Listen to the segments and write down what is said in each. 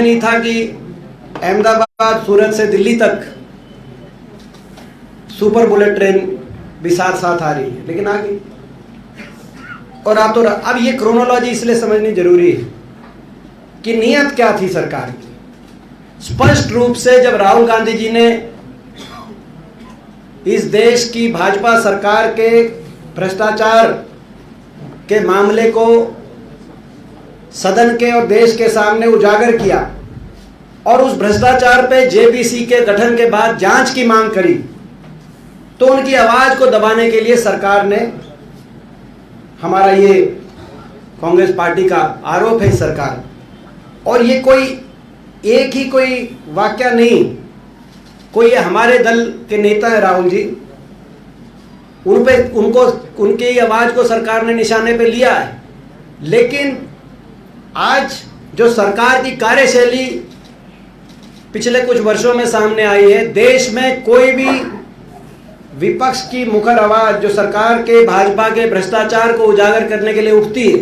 नहीं था कि अहमदाबाद सूरत से दिल्ली तक सुपर बुलेट ट्रेन भी साथ साथ आ रही है, लेकिन आ गई। और अब ये क्रोनोलॉजी इसलिए समझनी जरूरी है कि नियत क्या थी सरकार की। स्पष्ट रूप से जब राहुल गांधी जी ने इस देश की भाजपा सरकार के भ्रष्टाचार के मामले को सदन के और देश के सामने उजागर किया और उस भ्रष्टाचार पे जेपीसी के गठन के बाद जांच की मांग करी, तो उनकी आवाज को दबाने के लिए सरकार ने, हमारा ये कांग्रेस पार्टी का आरोप है सरकार, और ये कोई एक ही कोई वाक्य नहीं, कोई ये हमारे दल के नेता है राहुल जी, उनके आवाज को सरकार ने निशाने पे लिया है। लेकिन आज जो सरकार की कार्यशैली पिछले कुछ वर्षों में सामने आई है, देश में कोई भी विपक्ष की मुखर आवाज जो सरकार के, भाजपा के भ्रष्टाचार को उजागर करने के लिए उठती है,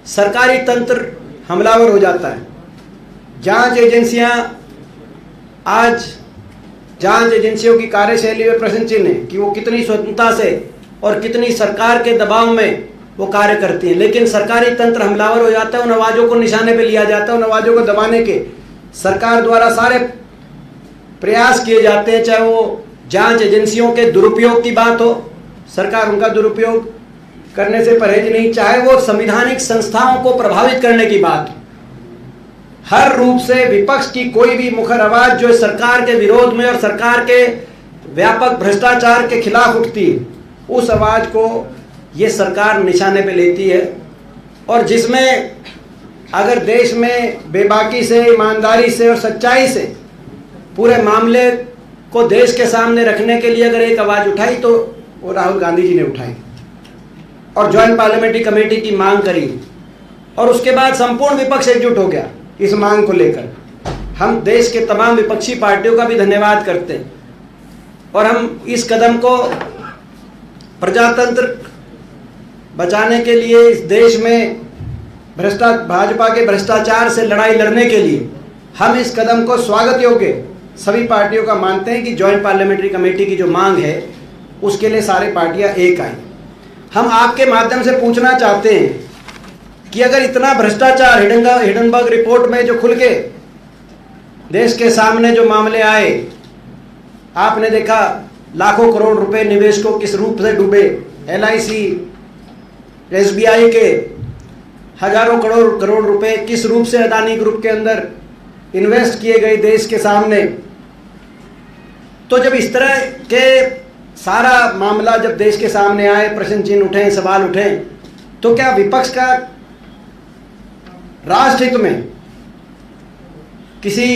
सरकारी तंत्र हमलावर हो जाता है। जांच एजेंसियां, आज जांच एजेंसियों की कार्यशैली में प्रश्न चिन्ह है कि वो कितनी स्वतंत्रता से और कितनी सरकार के दबाव में वो कार्य करती हैं, लेकिन सरकारी तंत्र हमलावर हो जाता है। उन आवाजों को निशाने पे लिया जाता है, उन आवाजों को दबाने के सरकार द्वारा सारे प्रयास किए जाते हैं। चाहे वो जांच एजेंसियों के दुरुपयोग की बात हो, सरकार उनका दुरुपयोग करने से परहेज नहीं, चाहे वो संवैधानिक संस्थाओं को प्रभावित करने की बात हो, हर रूप से विपक्ष की कोई भी मुखर आवाज जो सरकार के विरोध में और सरकार के व्यापक भ्रष्टाचार के खिलाफ उठती है, उस आवाज को ये सरकार निशाने पे लेती है। और जिसमें अगर देश में बेबाकी से, ईमानदारी से और सच्चाई से पूरे मामले को देश के सामने रखने के लिए अगर एक आवाज उठाई तो वो राहुल गांधी जी ने उठाई और ज्वाइंट पार्लियामेंट्री कमेटी की मांग करी, और उसके बाद संपूर्ण विपक्ष एकजुट हो गया इस मांग को लेकर। हम देश के तमाम विपक्षी पार्टियों का भी धन्यवाद करते हैं, और हम इस कदम को प्रजातंत्र बचाने के लिए, इस देश में भाजपा के भ्रष्टाचार से लड़ाई लड़ने के लिए हम इस कदम को स्वागत योग्य सभी पार्टियों का मानते हैं कि ज्वाइंट पार्लियामेंट्री कमेटी की जो मांग है उसके लिए सारी पार्टियां एक आई। हम आपके माध्यम से पूछना चाहते हैं कि अगर इतना भ्रष्टाचार हिडनबर्ग रिपोर्ट में जो खुल के देश के सामने जो मामले आए, आपने देखा लाखों करोड़ रुपए निवेशकों किस रूप से डूबे, एलआईसी, एसबीआई के हजारों करोड़ रुपए किस रूप से अदानी ग्रुप के अंदर इन्वेस्ट किए गए देश के सामने। तो जब इस तरह के सारा मामला जब देश के सामने आए, प्रश्न चिन्ह उठे, सवाल उठे, तो क्या विपक्ष का राष्ट्र हित में, किसी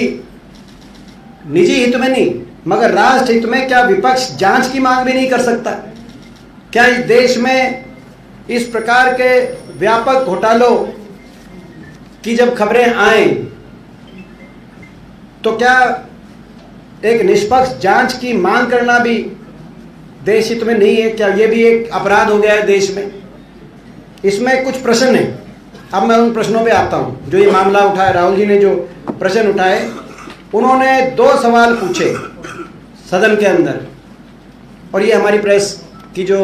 निजी हित में नहीं मगर राष्ट्र हित में, क्या विपक्ष जांच की मांग भी नहीं कर सकता? क्या इस देश में इस प्रकार के व्यापक घोटालों की जब खबरें आए तो क्या एक निष्पक्ष जांच की मांग करना भी देश हित में नहीं है? क्या ये भी एक अपराध हो गया है देश में? इसमें कुछ प्रश्न है। अब मैं उन प्रश्नों पे आता हूं जो ये मामला उठाया। राहुल जी ने जो प्रश्न उठाए, उन्होंने 2 सवाल पूछे सदन के अंदर, और ये हमारी प्रेस की जो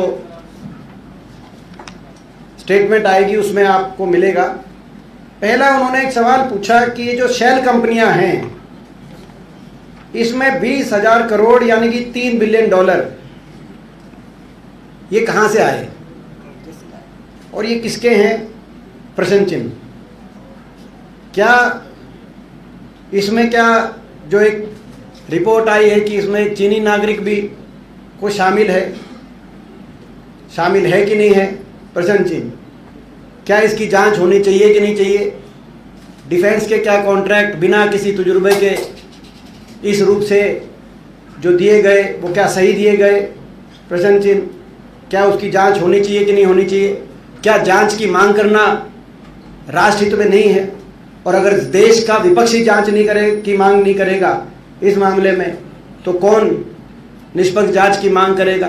स्टेटमेंट आएगी उसमें आपको मिलेगा। पहला उन्होंने एक सवाल पूछा कि ये जो शेल कंपनियां हैं, इसमें 20,000 करोड़ यानी कि $3 बिलियन ये कहां से आए और ये किसके हैं? प्रश्न चिन्ह। क्या इसमें, क्या जो एक रिपोर्ट आई है कि इसमें चीनी नागरिक भी कोई शामिल है कि नहीं है? प्रश्न चिन्ह। क्या इसकी जांच होनी चाहिए कि नहीं चाहिए? डिफेंस के क्या कॉन्ट्रैक्ट बिना किसी तजुर्बे के इस रूप से जो दिए गए, वो क्या सही दिए गए? प्रश्न चिन्ह। क्या उसकी जांच होनी चाहिए कि नहीं होनी चाहिए? क्या जांच की मांग करना राष्ट्रहित में नहीं है? और अगर देश का विपक्षी जांच की मांग नहीं करेगा इस मामले में, तो कौन निष्पक्ष जांच की मांग करेगा?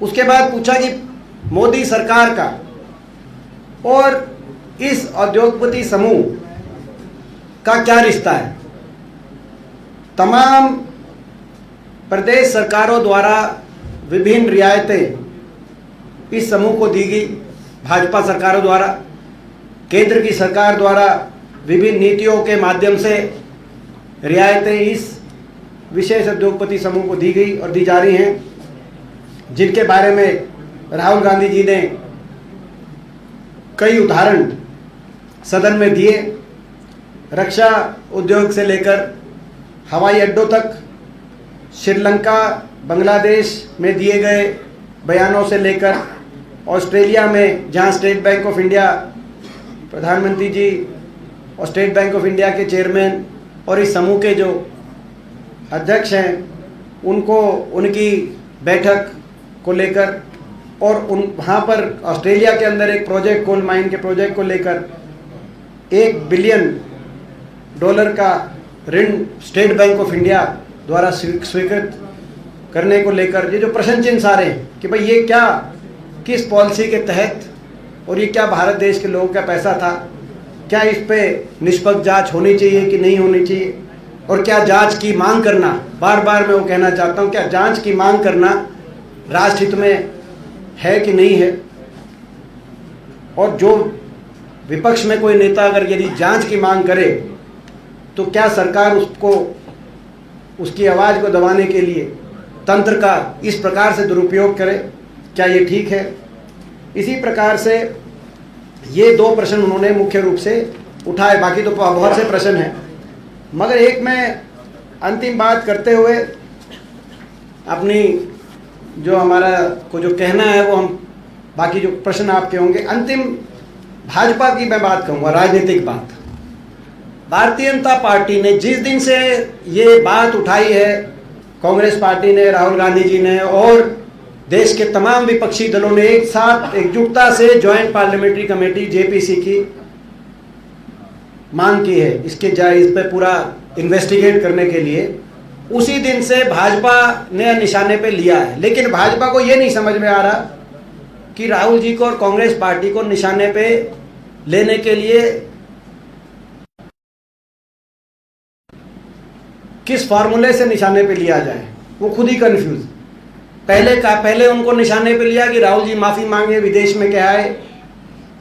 उसके बाद पूछा कि मोदी सरकार का और इस उद्योगपति समूह का क्या रिश्ता है? तमाम प्रदेश सरकारों द्वारा विभिन्न रियायतें इस समूह को दी गई, भाजपा सरकारों द्वारा, केंद्र की सरकार द्वारा विभिन्न नीतियों के माध्यम से रियायतें इस विशेष उद्योगपति समूह को दी गई और दी जा रही हैं, जिनके बारे में राहुल गांधी जी ने कई उदाहरण सदन में दिए। रक्षा उद्योग से लेकर हवाई अड्डों तक, श्रीलंका, बांग्लादेश में दिए गए बयानों से लेकर ऑस्ट्रेलिया में जहां स्टेट बैंक ऑफ इंडिया प्रधानमंत्री जी और स्टेट बैंक ऑफ इंडिया के चेयरमैन और इस समूह के जो अध्यक्ष हैं, उनको उनकी बैठक को लेकर और वहाँ पर ऑस्ट्रेलिया के अंदर एक प्रोजेक्ट, कोल माइन के प्रोजेक्ट को लेकर $1 बिलियन का ऋण स्टेट बैंक ऑफ इंडिया द्वारा स्वीकृत करने को लेकर ये जो प्रश्न चिन्ह सारे हैं कि भाई ये क्या, किस पॉलिसी के तहत, और ये क्या भारत देश के लोगों का पैसा था, क्या इस पे निष्पक्ष जांच होनी चाहिए कि नहीं होनी चाहिए, और क्या जांच की मांग करना, बार बार मैं वो कहना चाहता हूँ, क्या जांच की मांग करना राष्ट्रहित में है कि नहीं है। और जो विपक्ष में कोई नेता अगर यदि जांच की मांग करे तो क्या सरकार उसको, उसकी आवाज़ को दबाने के लिए तंत्र का इस प्रकार से दुरुपयोग करे? क्या ये ठीक है? इसी प्रकार से ये दो प्रश्न उन्होंने मुख्य रूप से उठाए, बाकी तो बहुत से प्रश्न हैं, मगर एक मैं अंतिम बात करते हुए अपनी जो हमारा को जो कहना है वो हम, बाकी जो प्रश्न आपके होंगे, अंतिम भाजपा की मैं बात कहूँगा, राजनीतिक बात। भारतीय जनता पार्टी ने जिस दिन से ये बात उठाई है, कांग्रेस पार्टी ने, राहुल गांधी जी ने और देश के तमाम विपक्षी दलों ने एक साथ एकजुटता से ज्वाइंट पार्लियामेंट्री कमेटी जेपीसी की मांग की है, इस पे पूरा इन्वेस्टिगेट करने के लिए, उसी दिन से भाजपा ने निशाने पे लिया है। लेकिन भाजपा को ये नहीं समझ में आ रहा कि राहुल जी को और कांग्रेस पार्टी को निशाने पे लेने के लिए किस फार्मूले से निशाने पे लिया जाए, वो खुद ही कंफ्यूज। पहले उनको निशाने पे लिया कि राहुल जी माफ़ी मांगे, विदेश में क्या है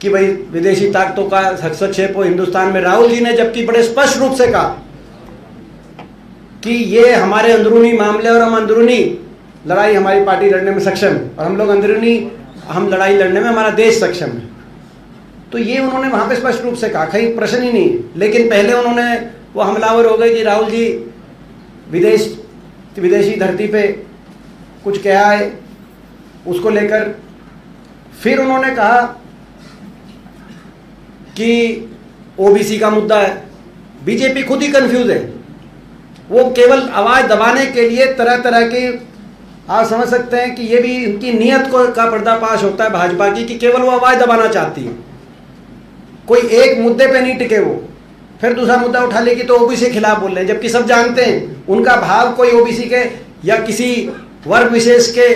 कि भाई विदेशी ताकतों का हस्तक्षेप हो हिंदुस्तान में। राहुल जी ने जबकि बड़े स्पष्ट रूप से कहा कि ये हमारे अंदरूनी मामले और हम अंदरूनी लड़ाई हमारी पार्टी लड़ने में सक्षम है और हम लोग अंदरूनी हम लड़ाई लड़ने में हमारा देश सक्षम है। तो ये उन्होंने वहाँ पे स्पष्ट रूप से कहा, कहीं प्रश्न ही नहीं। लेकिन पहले उन्होंने वो हमलावर हो गए कि राहुल जी विदेशी धरती पे कुछ कहा है, उसको लेकर फिर उन्होंने कहा कि ओबीसी का मुद्दा है। बीजेपी खुद ही कंफ्यूज है, वो केवल आवाज़ दबाने के लिए तरह तरह के, आप समझ सकते हैं कि ये भी उनकी नीयत का पर्दाफाश होता है भाजपा की, कि केवल वो आवाज़ दबाना चाहती है, कोई एक मुद्दे पे नहीं टिके वो, फिर दूसरा मुद्दा उठा लेगी तो ओबीसी के खिलाफ बोल रहे हैं, जबकि सब जानते हैं उनका भाव कोई ओबीसी के या किसी वर्ग विशेष के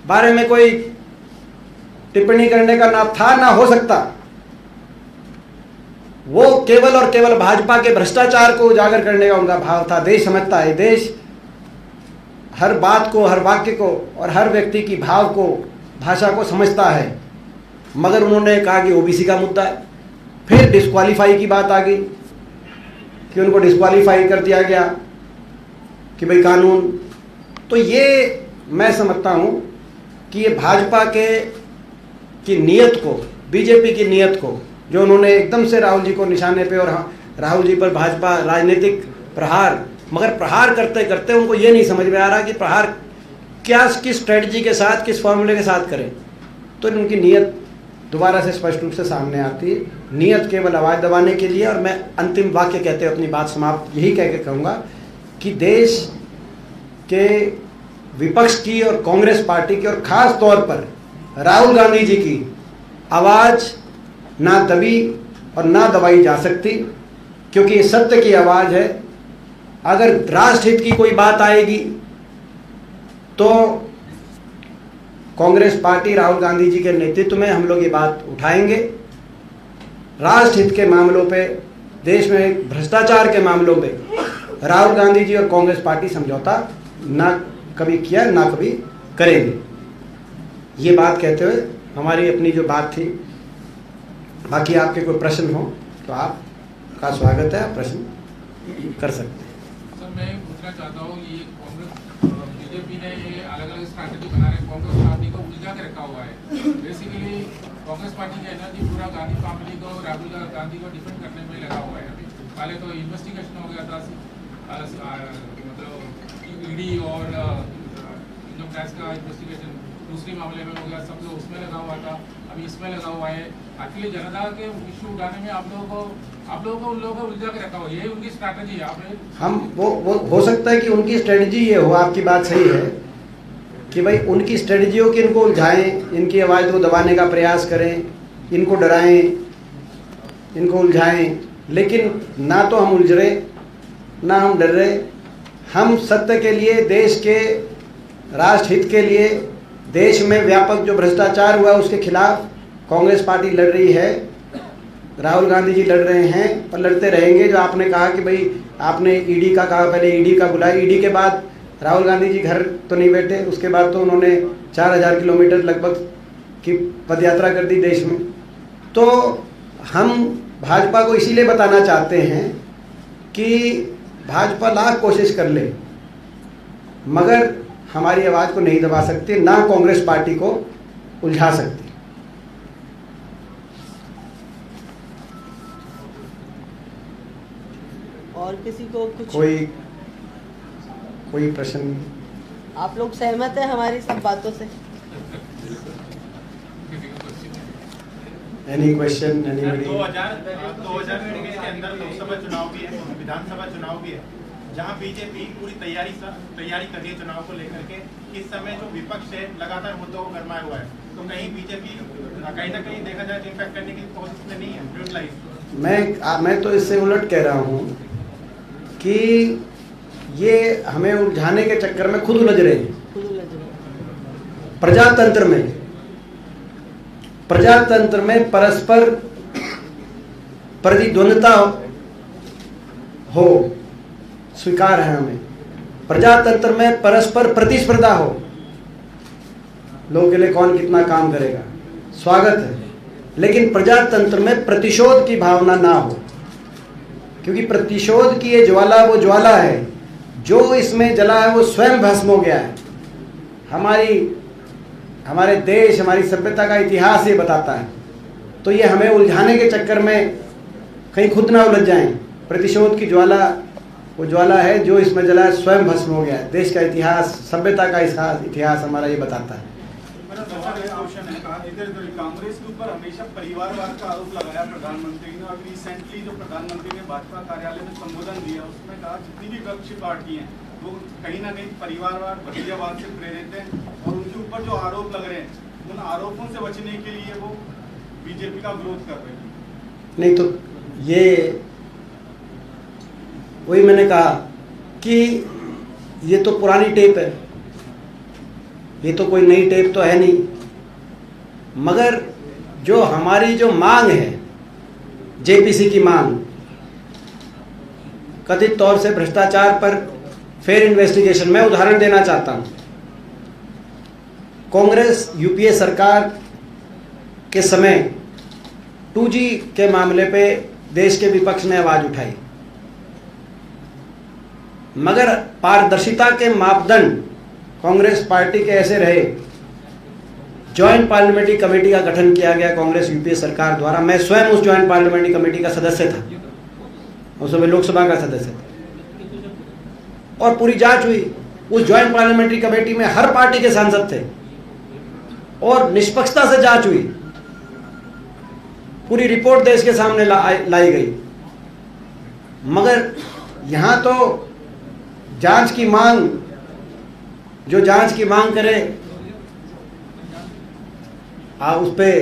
बारे में कोई टिप्पणी करने का ना था ना हो सकता। वो केवल और केवल भाजपा के भ्रष्टाचार को उजागर करने का उनका भाव था। देश समझता है, देश हर बात को, हर वाक्य को और हर व्यक्ति की भाव को, भाषा को समझता है, मगर उन्होंने कहा कि ओबीसी का मुद्दा है। फिर डिस्क्वालीफाई की बात आ गई कि उनको डिस्क्वालीफाई कर दिया गया कि भाई कानून। तो ये मैं समझता हूँ कि ये भाजपा की नीयत को, बीजेपी की नीयत को, जो उन्होंने एकदम से राहुल जी को निशाने पे और राहुल जी पर भाजपा राजनीतिक प्रहार, मगर प्रहार करते करते उनको ये नहीं समझ में आ रहा कि प्रहार क्या, किस स्ट्रेटजी के साथ, किस फॉर्मूले के साथ करें। तो उनकी नीयत दोबारा से स्पष्ट रूप से सामने आती है, नीयत केवल आवाज़ दबाने के लिए। और मैं अंतिम वाक्य कहते हुए अपनी बात समाप्त यही कह के कहूँगा कि देश के विपक्ष की और कांग्रेस पार्टी की और ख़ास तौर पर राहुल गांधी जी की आवाज़ ना दबी और ना दबाई जा सकती, क्योंकि ये सत्य की आवाज़ है। अगर राष्ट्रहित की कोई बात आएगी तो कांग्रेस पार्टी राहुल गांधी जी के नेतृत्व में हम लोग ये बात उठाएंगे। राष्ट्रहित के मामलों पे देश में भ्रष्टाचार के मामलों में राहुल गांधी जी और कांग्रेस पार्टी समझौता ना कभी किया, ना कभी करेंगे। ये बात कहते हुए हमारी अपनी जो बात थी, बाकी आपके कोई प्रश्न हो तो आपका स्वागत है, आप प्रश्न कर सकते हैं। सर मैं पूछना चाहता हूँ, ये कांग्रेस बीजेपी ने ये अलग अलग स्ट्रैटेजी बना रहे, कांग्रेस पार्टी को उलझा के रखा हुआ है। बेसिकली कांग्रेस पार्टी की एनर्जी पूरा गांधी फैमिली को, राहुल गांधी को डिफेंड करने में लगा हुआ है। अभी पहले तो इन्वेस्टिगेशन हो गया था, मतलब ईडी और इनकम टैक्स का इन्वेस्टिगेशन दूसरे मामले में हो गया, सब लोग उसमें लगा हुआ था, अभी इसमें लगा हुआ है। एक्चुअली जनता के इश्यू उठाने में आप लोगों को उन लोगों को उलझा के रखा हुआ, यही उनकी स्ट्रैटेजी है। हम वो हो सकता है कि उनकी स्ट्रेटजी ये हो, आपकी बात सही है कि भाई उनकी स्ट्रेटजी हो कि इनको उलझाएं, इनकी आवाज़ को दबाने का प्रयास करें, इनको डराएं, इनको उलझाएं। लेकिन ना तो हम उलझ रहे, ना हम डर रहे। हम सत्य के लिए, देश के राष्ट्र हित के लिए, देश में व्यापक जो भ्रष्टाचार हुआ उसके खिलाफ कांग्रेस पार्टी लड़ रही है, राहुल गांधी जी लड़ रहे हैं और लड़ते रहेंगे। जो आपने कहा कि भाई आपने ईडी का कहा, पहले ईडी का बुलाया, ईडी के बाद राहुल गांधी जी घर तो नहीं बैठे, उसके बाद तो उन्होंने 4000 किलोमीटर लगभग की पदयात्रा कर दी देश में। तो हम भाजपा को इसीलिए बताना चाहते हैं कि भाजपा लाख कोशिश कर ले मगर हमारी आवाज़ को नहीं दबा सकती, ना कांग्रेस पार्टी को उलझा सकती। और किसी को कुछ कोई प्रश्न? आप लोग सहमत हैं हमारी सब बातों से? Any question, anybody? 2019 के अंदर लोकसभा चुनाव भी है, विधानसभा चुनाव भी है, जहां बीजेपी पूरी तैयारी कर रही है चुनाव को लेकर के। इस समय जो विपक्ष है लगातार मुद्दों को गरमाया हुआ है, तो कहीं बीजेपी कहीं ना कहीं देखा जाए तो इम्पैक्ट करने की कोशिश में नहीं है न्यूट्रलाइज। मैं तो इससे उलट कह रहा हूँ कि ये हमें उलझाने के चक्कर में खुद उलझ रहे हैं। प्रजातंत्र में परस्पर प्रतिद्वंद्विता हो, स्वीकार है हमें। प्रजातंत्र में परस्पर प्रतिस्पर्धा हो, लोगों के लिए कौन कितना काम करेगा, स्वागत है। लेकिन प्रजातंत्र में प्रतिशोध की भावना ना हो, क्योंकि प्रतिशोध की ये ज्वाला वो ज्वाला है जो इसमें जला है वो स्वयं भस्म हो गया है। हमारे देश, हमारी सभ्यता का इतिहास ये बताता है। तो ये हमें उलझाने के चक्कर में कहीं खुद ना उलझ जाएं। प्रतिशोध की ज्वाला वो ज्वाला है जो इसमें जला है, स्वयं भस्म हो गया है। देश का इतिहास, सभ्यता का इतिहास हमारा ये बताता है। कांग्रेस के ऊपर हमेशा परिवारवाद का आरोप लगाया प्रधानमंत्री ने, और रिसेंटली जो प्रधानमंत्री ने भाजपा कार्यालय में संबोधन दिया उसमें कहा जितनी भी विपक्षी पार्टी हैं वो कहीं ना कहीं परिवारवाद, भतीजावाद से प्रेरित हैं, और उनके ऊपर जो आरोप लग रहे हैं उन आरोपों से बचने के लिए वो बीजेपी का विरोध कर रहे हैं। नहीं तो ये वही मैंने कहा कि ये तो पुरानी टेप है, ये तो कोई नई टेप तो है नहीं। मगर जो हमारी जो मांग है, जेपीसी की मांग, कथित तौर से भ्रष्टाचार पर फेयर इन्वेस्टिगेशन, मैं उदाहरण देना चाहता हूं। कांग्रेस यूपीए सरकार के समय 2G के मामले पे देश के विपक्ष ने आवाज उठाई, मगर पारदर्शिता के मापदंड कांग्रेस पार्टी के ऐसे रहे। ज्वाइंट पार्लियामेंट्री कमेटी का गठन किया गया कांग्रेस यूपीए सरकार द्वारा। मैं स्वयं उस ज्वाइंट पार्लियामेंट्री कमेटी का सदस्य था, उस समय लोकसभा का सदस्य था, और पूरी जांच हुई। उस ज्वाइंट पार्लियामेंट्री कमेटी में हर पार्टी के सांसद थे और निष्पक्षता से जांच हुई। पूरी रिपोर्ट देश के सामने लाई गई। मगर यहां तो जांच की मांग, जो जांच की मांग करे उस पर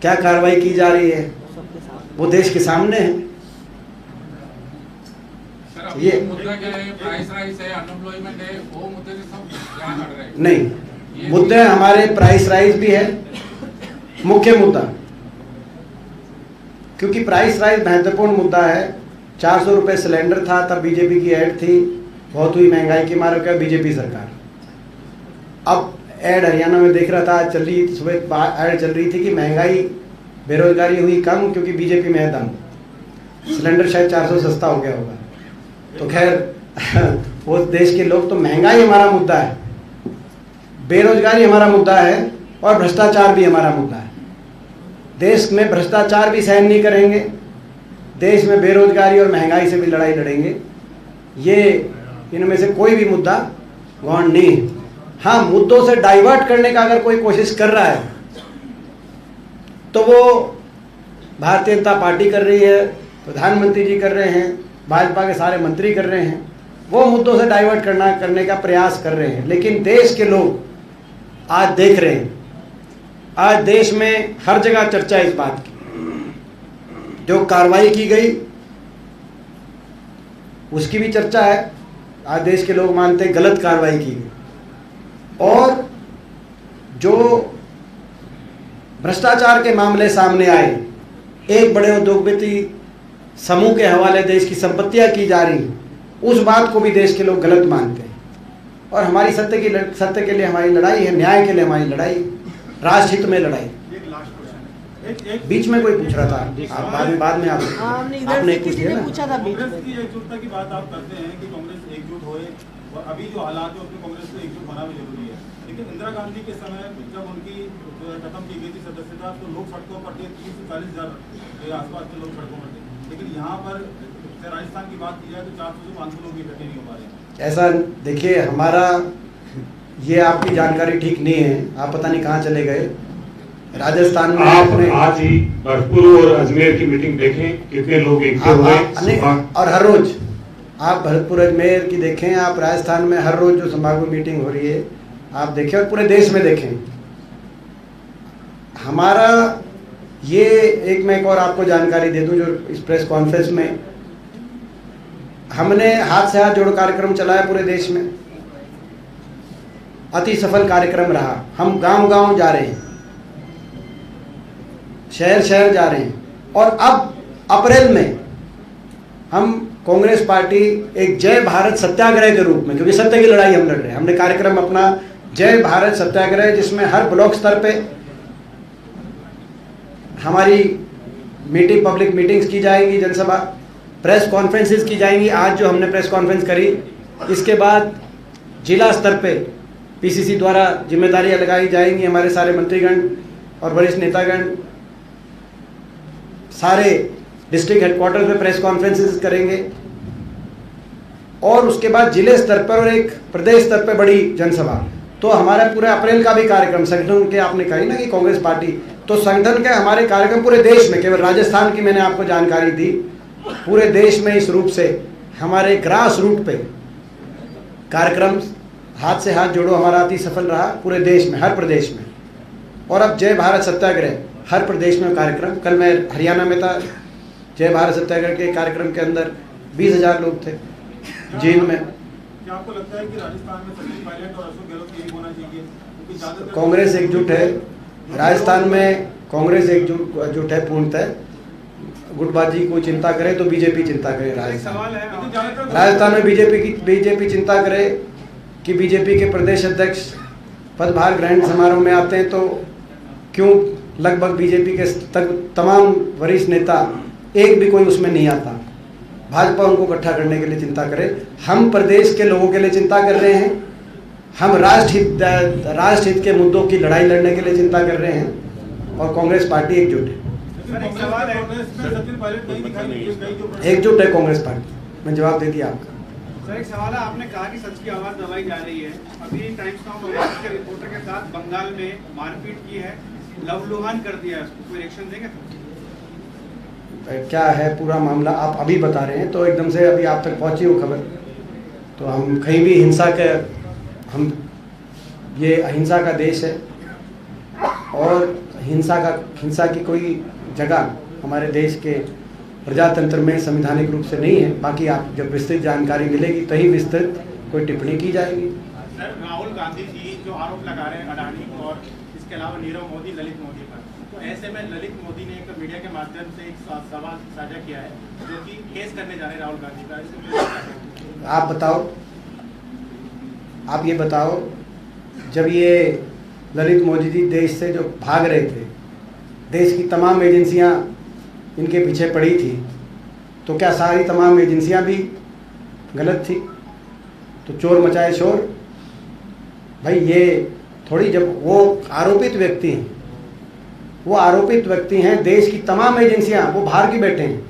क्या कार्रवाई की जा रही है वो देश के सामने है। ये मुद्दा क्या है, प्राइस राइज है, अनएम्प्लॉयमेंट है, वो मुद्दे से सब यहाँ हट रहे हैं। नहीं, मुद्दे हमारे प्राइस राइज भी है मुख्य मुद्दा, क्योंकि प्राइस राइज महत्वपूर्ण मुद्दा है। 400 रुपये सिलेंडर था, तब बीजेपी की ऐड थी, बहुत हुई महंगाई की मार क्या बीजेपी सरकार। अब ऐड हरियाणा में देख रहा था, आज चल रही सुबह ऐड चल रही थी कि महंगाई बेरोजगारी हुई कम क्योंकि बीजेपी में है दम। सिलेंडर शायद 400 सस्ता हो गया होगा। तो खैर वो देश के लोग, तो महंगाई हमारा मुद्दा है, बेरोजगारी हमारा मुद्दा है और भ्रष्टाचार भी हमारा मुद्दा है। देश में भ्रष्टाचार भी सहन नहीं करेंगे, देश में बेरोजगारी और महंगाई से भी लड़ाई लड़ेंगे। ये इनमें से कोई भी मुद्दा गौण नहीं है। हाँ, मुद्दों से डाइवर्ट करने का अगर कोई कोशिश कर रहा है तो वो भारतीय जनता पार्टी कर रही है, प्रधानमंत्री जी कर रहे हैं, भाजपा के सारे मंत्री कर रहे हैं, वो मुद्दों से डाइवर्ट करने का प्रयास कर रहे हैं। लेकिन देश के लोग आज देख रहे हैं, आज देश में हर जगह चर्चा है इस बात की। जो कार्रवाई की गई उसकी भी चर्चा है। आज देश के लोग मानते हैं गलत कार्रवाई की गई। और जो भ्रष्टाचार के मामले सामने आए, एक बड़े उद्योगपति समूह के हवाले देश की संपत्तियां की जा रही, उस बात को भी देश के लोग गलत मानते हैं। और हमारी सत्य के लिए हमारी लड़ाई है, न्याय के लिए हमारी लड़ाई, राष्ट्रहित में लड़ाई। एक लास्ट क्वेश्चन, बीच में कोई पूछ रहा था, आप बाद में हमने इधर आपने से पूछ किसी लिया ने ना। पूछा था बीच कांग्रेस में। की एकजुटता की बात आप करते हैं कि कांग्रेस एकजुट होए, और अभी जो हालात है उसमें कांग्रेस को एकजुट होना भी जरूरी है। लेकिन इंदिरा गांधी के समय जब उनकी खत्म की गई थी सदस्यता, तो लोग सड़कों पर थे, 30 से 40 हज़ार के आसपास के लोग सड़कों पर थे। लेकिन यहाँ पर राजस्थान की बात की जाए तो 400 से 500 लोग भी इकट्ठे नहीं हो पा रहे। ऐसा देखिए, हमारा ये आपकी जानकारी ठीक नहीं है, आप पता नहीं कहाँ चले गए। राजस्थान में आप आज ही भरतपुर और अजमेर की मीटिंग देखें, कितने लोग इकट्ठे हुए। और हर रोज आप भरतपुर अजमेर की देखें, आप राजस्थान में हर रोज जो संभाग में मीटिंग हो रही है आप देखें, और पूरे देश में देखें। हमारा ये एक और आपको जानकारी दे दूं, जो इस प्रेस कॉन्फ्रेंस में हमने हाथ से हाथ जोड़ कार्यक्रम चलाया पूरे देश में, अति सफल कार्यक्रम रहा। हम गांव-गांव जा रहे हैं, शहर शहर जा रहे हैं, और अब अप्रैल में हम कांग्रेस पार्टी एक जय भारत सत्याग्रह के रूप में, क्योंकि सत्य की लड़ाई हम लड़ रहे हैं, हमने कार्यक्रम अपना जय भारत सत्याग्रह, जिसमें हर ब्लॉक स्तर पे हमारी मीटिंग, पब्लिक मीटिंग्स की जाएंगी, जनसभा, प्रेस कॉन्फ्रेंसेस की जाएंगी। आज जो हमने प्रेस कॉन्फ्रेंस करी, इसके बाद जिला स्तर पे पीसीसी द्वारा जिम्मेदारियां लगाई जाएंगी। हमारे सारे मंत्रीगण और वरिष्ठ नेतागण सारे डिस्ट्रिक्ट हेडक्वार्टर पे प्रेस कॉन्फ्रेंसेस करेंगे, और उसके बाद जिले स्तर पर और एक प्रदेश स्तर पर बड़ी जनसभा। तो हमारा पूरे अप्रैल का भी कार्यक्रम संगठन के, आपने कही ना कि कांग्रेस पार्टी, तो संगठन के हमारे कार्यक्रम पूरे देश में, केवल राजस्थान की मैंने आपको जानकारी दी, पूरे देश में इस रूप से हमारे ग्रास रूट पे कार्यक्रम हाथ से हाथ जोड़ो हमारा अति सफल रहा पूरे देश में, हर प्रदेश में। और अब जय भारत सत्याग्रह हर प्रदेश में कार्यक्रम। कल मैं हरियाणा में था, जय भारत सत्याग्रह के कार्यक्रम के अंदर 20,000 लोग थे जींद में। क्या आपको लगता है कि राजस्थान में सचिन पायलट और अशोक गहलोत यही होना चाहिए? क्योंकि ज्यादातर कांग्रेस एकजुट है राजस्थान में, कांग्रेस एकजुट है पूर्णतः। गुटबाजी को चिंता करे तो बीजेपी चिंता करे। राजस्थान में बीजेपी चिंता करे कि बीजेपी के प्रदेश अध्यक्ष पदभार ग्रहण समारोह में आते हैं, तो क्यों लगभग बीजेपी के तमाम वरिष्ठ नेता एक भी कोई उसमें नहीं आता। भाजपा उनको इकट्ठा करने के लिए चिंता करे। हम प्रदेश के लोगों के लिए चिंता कर रहे हैं, हम राष्ट्रहित के मुद्दों की लड़ाई लड़ने के लिए चिंता कर रहे हैं, और कांग्रेस पार्टी एकजुट है। एकजुट है कांग्रेस पार्टी। मैं जवाब दे दिया आपका। सर, एक सवाल है, आपने कहा कि सच की आवाज दबाई जा रही है। अभी टाइम्स नाउ के रिपोर्टर के साथ बंगाल में मारपीट की है, लवलुहान कर दिया है, उसको कोई रिएक्शन देंगे? क्या है पूरा मामला आप अभी बता रहे हैं, तो एकदम से अभी आप तक पहुंची हो खबर, तो हम कहीं भी हिंसा के, हम ये अहिंसा का देश है, और हिंसा की कोई जगह हमारे देश के प्रजातंत्र में संवैधानिक रूप से नहीं है। बाकी आप जब विस्तृत जानकारी मिलेगी तभी विस्तृत कोई टिप्पणी की जाएगी। सर, राहुल गांधी जी जो आरोप लगा रहे हैं अडानी और इसके अलावा नीरव मोदी, ललित मोदी पर, तो ऐसे में ललित मोदी ने एक मीडिया के माध्यम से एक सवाल साझा किया है जो कि केस करने जा रहे हैं राहुल गांधी का। इसको आप बताओ, आप ये बताओ, जब ये ललित मोदी जी देश से जो भाग रहे थे, देश की तमाम एजेंसियां इनके पीछे पड़ी थी, तो क्या सारी तमाम एजेंसियां भी गलत थी? तो चोर मचाए शोर। भाई ये थोड़ी, जब वो आरोपित व्यक्ति हैं, वो आरोपित व्यक्ति हैं, देश की तमाम एजेंसियां वो बाहर की बैठे हैं,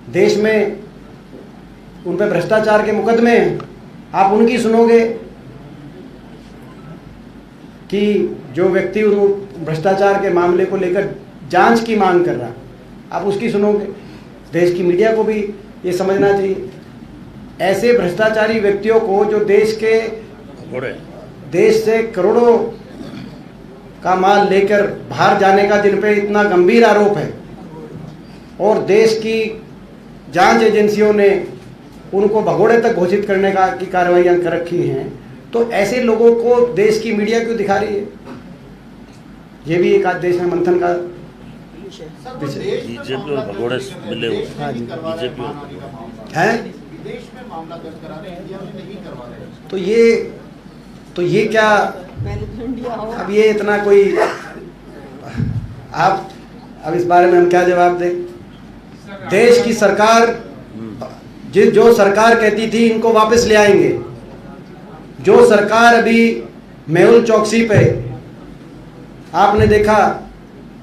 देश में उन पर भ्रष्टाचार के मुकदमे हैं, आप उनकी सुनोगे कि जो व्यक्ति उन भ्रष्टाचार के मामले को लेकर जांच की मांग कर रहा, आप उसकी सुनोगे। देश की मीडिया को भी ये समझना चाहिए, ऐसे भ्रष्टाचारी व्यक्तियों को जो देश से करोड़ों का माल लेकर बाहर जाने का जिन पे इतना गंभीर आरोप है, और देश की जांच एजेंसियों ने उनको भगोड़े तक घोषित करने का की कार्रवाइयाँ कर रखी हैं, तो ऐसे लोगों को देश की मीडिया क्यों दिखा रही है? ये भी एक आज देश में मंथन का बीजेपी और भगोड़े मिले हुए हैं। हाँ जी। बीजेपी है, विदेश में मामला दर्ज करा रहे हैं, इंडिया में नहीं करवा रहे हैं। तो ये क्या, पहले तो इंडिया हो। अब ये इतना कोई, आप अब इस बारे में हम क्या जवाब दें? देश की सरकार, जो सरकार कहती थी इनको वापस ले आएंगे, जो सरकार अभी मेहुल चौकसी पे आपने देखा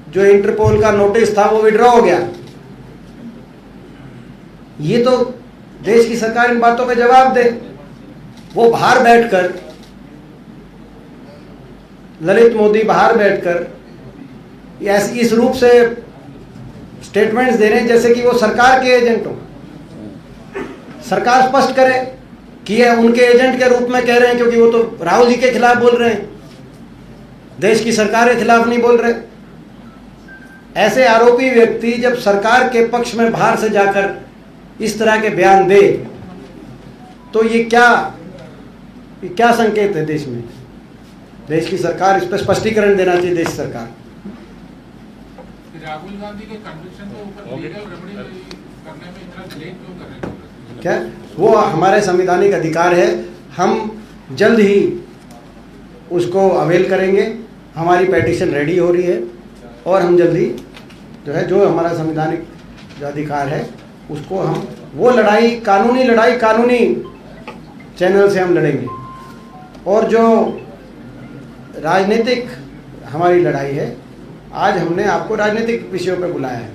जो इंटरपोल का नोटिस था वो विड्रॉ हो गया, ये तो देश की सरकार इन बातों पे जवाब दे। वो बाहर बैठकर, ललित मोदी बाहर बैठकर इस रूप से स्टेटमेंट्स दे रहे हैं जैसे कि वो सरकार के एजेंट हो। सरकार स्पष्ट करे कि ये उनके एजेंट के रूप में कह रहे हैं, क्योंकि वो तो राहुल जी के खिलाफ बोल रहे हैं, देश की सरकार के खिलाफ नहीं बोल रहे। ऐसे आरोपी व्यक्ति जब सरकार के पक्ष में बाहर से जाकर इस तरह के बयान दे, तो ये क्या संकेत है देश में? देश की सरकार इस पर स्पष्टीकरण देना चाहिए, देश सरकार। राहुल गांधी के कन्विक्शन के ऊपर लीगल रेमेडी करने में इतना डिले क्यों कर रहे हैं? क्या वो हमारे संवैधानिक अधिकार है, हम जल्द ही उसको अवेल करेंगे। हमारी पेटिशन रेडी हो रही है और हम जल्दी जो है, जो हमारा संवैधानिक जो अधिकार है उसको हम, वो लड़ाई, कानूनी चैनल से हम लड़ेंगे। और जो राजनीतिक हमारी लड़ाई है, आज हमने आपको राजनीतिक विषयों पे बुलाया है,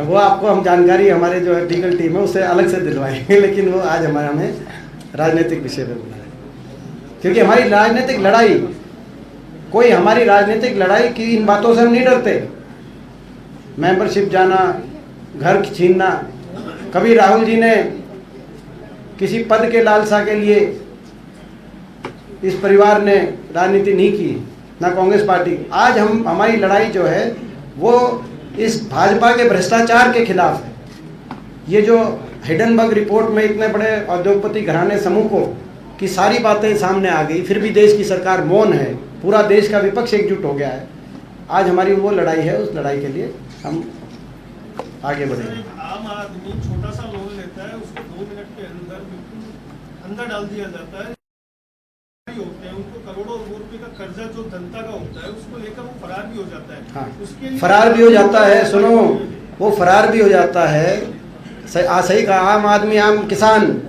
वो आपको हम जानकारी हमारे जो है लीगल टीम है उससे अलग से दिलवाएंगे, लेकिन वो आज हमें राजनीतिक विषय पे बुलाया है, क्योंकि हमारी राजनीतिक लड़ाई, कोई हमारी राजनीतिक लड़ाई की इन बातों से हम नहीं डरते। मेंबरशिप जाना, घर छीनना, कभी राहुल जी ने किसी पद के लालसा के लिए इस परिवार ने राजनीति नहीं की, ना कांग्रेस पार्टी। आज हमारी लड़ाई जो है वो इस भाजपा के भ्रष्टाचार के खिलाफ है। ये जो हिडनबर्ग रिपोर्ट में इतने बड़े उद्योगपति घराने समूह को की सारी बातें सामने आ गई, फिर भी देश की सरकार मौन है, पूरा देश का विपक्ष एकजुट हो गया है। आज हमारी वो लड़ाई है, उस लड़ाई के लिए हम आगे बढ़ेंगे। आम आदमी छोटा सा लोन लेता है, उसको 2 मिनट के अंदर बिल्कुल अंदर डाल दिया जाता है, होते हैं उनको करोड़ों रुपए का कर्जा जो जनता का होता है उसको लेकर वो फरार भी हो जाता है। हाँ, उसके लिए फरार भी हो जाता है, सुनो, वो फरार भी हो जाता है। सही कहा, आम आदमी, आम किसान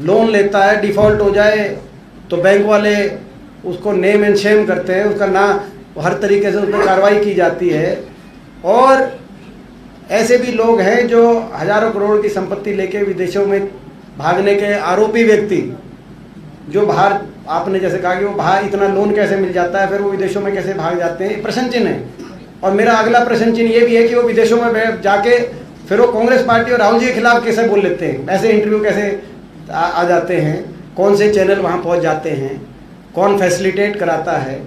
लोन लेता है, डिफॉल्ट हो जाए तो बैंक वाले उसको नेम एंड शेम करते हैं, उसका ना हर तरीके से उस पर कार्रवाई की जाती है। और ऐसे भी लोग हैं जो हजारों करोड़ की संपत्ति लेके विदेशों में भागने के आरोपी व्यक्ति, जो बाहर, आपने जैसे कहा कि वो बाहर इतना लोन कैसे मिल जाता है, फिर वो विदेशों में कैसे भाग जाते हैं, प्रश्न चिन्ह है। और मेरा अगला प्रश्न चिन्ह ये भी है कि वो विदेशों में जाके फिर वो कांग्रेस पार्टी और राहुल जी के खिलाफ कैसे बोल लेते हैं, ऐसे इंटरव्यू कैसे आ जाते हैं, कौन से चैनल वहाँ पहुँच जाते हैं, कौन फैसिलिटेट कराता है,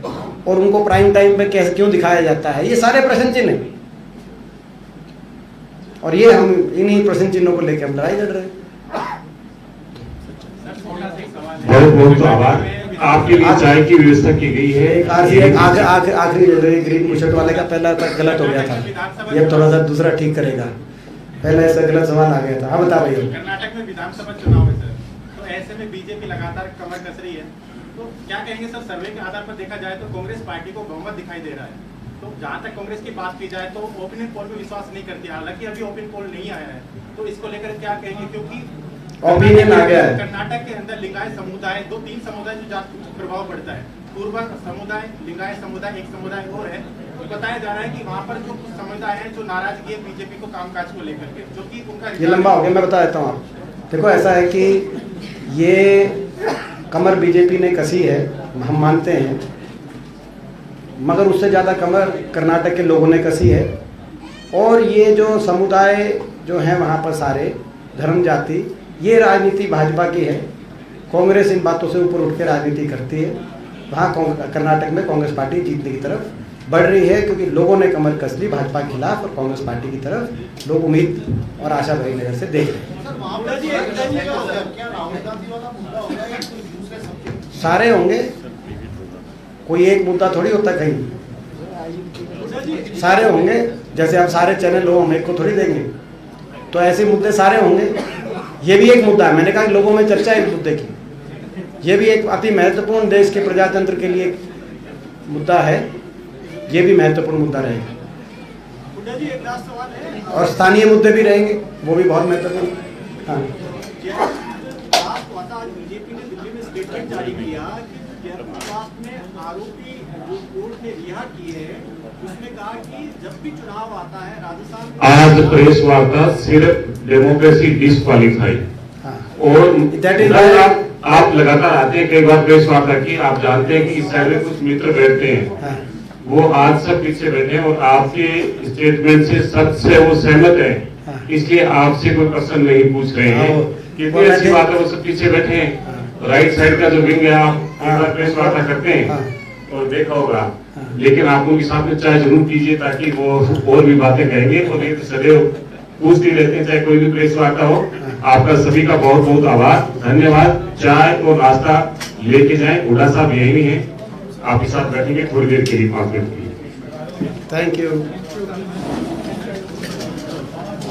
और उनको प्राइम टाइम पे कैसे क्यों दिखाया जाता है, ये सारे प्रश्न चिन्ह हैं। और ये हम इन्हीं प्रश्न चिन्हों को लेकर हम लड़ाई लड़ रहे हैं। बहुत बहुत आभार। आपके लिए चाय की व्यवस्था की गई है। एक आखिरी ग्रीन बुशर्ट वाले का पहला तक गलत हो गया था, ये थोड़ा सा दूसरा ठीक करेगा। पहले ऐसा गलत सवाल आ गया था। हाँ बता भैया। कर्नाटक में विधानसभा चुनाव है सर, तो ऐसे में बीजेपी लगातार कमर कस रही है, तो क्या कहेंगे सर? सर्वे के आधार पर देखा जाए तो कांग्रेस पार्टी को बहुमत दिखाई दे रहा है, तो जहाँ तक कांग्रेस की बात की जाए तो ओपिनियन पोल में विश्वास नहीं करती, हालांकि अभी ओपिनियन पोल नहीं आया है, तो इसको लेकर क्या कहेंगे? क्योंकि ओपिनियन आ गया है। कर्नाटक के अंदर लिंगायत समुदाय 2-3 समुदाय जो ज्यादा प्रभाव पड़ता है, पूर्वा समुदाय, लिंगायत समुदाय, एक समुदाय और है, तो बताया जा रहा है कि वहाँ पर जो कुछ समुदाय है जो नाराजगी है बीजेपी को कामकाज को लेकर के, जो कि उनका ये लंबा हो गया, मैं बता देता हूँ आप। देखो ऐसा है कि ये कमर बीजेपी ने कसी है, हम मानते हैं, मगर उससे ज़्यादा कमर कर्नाटक के लोगों ने कसी है। और ये जो समुदाय जो हैं वहाँ पर सारे धर्म जाति, ये राजनीति भाजपा की है। कांग्रेस इन बातों से ऊपर उठ के राजनीति करती है। वहाँ कर्नाटक में कांग्रेस पार्टी जीतने की तरफ बढ़ रही है, क्योंकि लोगों ने कमर कस ली भाजपा के खिलाफ, और कांग्रेस पार्टी की तरफ लोग उम्मीद और आशा भरी नजर से देख रहे हैं। सर वहाँ पर क्या राहुल गांधी वाला मुद्दा होगा या कोई दूसरे सब्जेक्ट? सारे होंगे, कोई एक मुद्दा थोड़ी होता कहीं, सारे होंगे। जैसे आप सारे चैनल हो, हम एक को थोड़ी देंगे, तो ऐसे मुद्दे सारे होंगे। ये भी एक मुद्दा है, मैंने कहा लोगों में चर्चा है इस मुद्दे की, ये भी एक अति महत्वपूर्ण देश के प्रजातंत्र के लिए मुद्दा है, ये भी महत्वपूर्ण मुद्दा रहेगा। जी एक लास्ट सवाल है, और स्थानीय मुद्दे भी रहेंगे, वो भी बहुत महत्वपूर्ण। हाँ आज बीजेपी ने दिल्ली में स्टेटमेंट जारी किया कि जयप्रकाश में आरोपी जो कोर्ट ने रिहा किए हैं, उसने कहा कि जब भी चुनाव आता है राजस्थान में आज प्रेस वार्ता सिर्फ डेमोक्रेसी डिस्क्वालीफाई, और आप लगातार आते हैं, कई बार प्रेस वार्ता की, आप जानते हैं कि इस साइड में कुछ मित्र बैठते हैं, वो आज सब पीछे बैठे हैं और आपके स्टेटमेंट से सबसे वो सहमत है, इसलिए आपसे कोई प्रश्न नहीं पूछ रहे हैं। कितनी अच्छी बात है, वो सब पीछे बैठे हैं। राइट साइड का जो विंग है, आप एक बार प्रेस वार्ता करते हैं और देखा होगा, लेकिन आप उनके साथ में चाय जरूर कीजिए, ताकि वो और भी बातें कहेंगे, और नहीं तो सदैव पूछते रहते हैं, चाहे कोई भी प्रेस वार्ता हो। आपका सभी का बहुत बहुत आभार, धन्यवाद। चाय और नाश्ता लेके जाएं, हुड्डा साहब यही है, आपके साथ बैठेंगे थोड़ी देर के लिए, 5 मिनट के लिए। Thank you.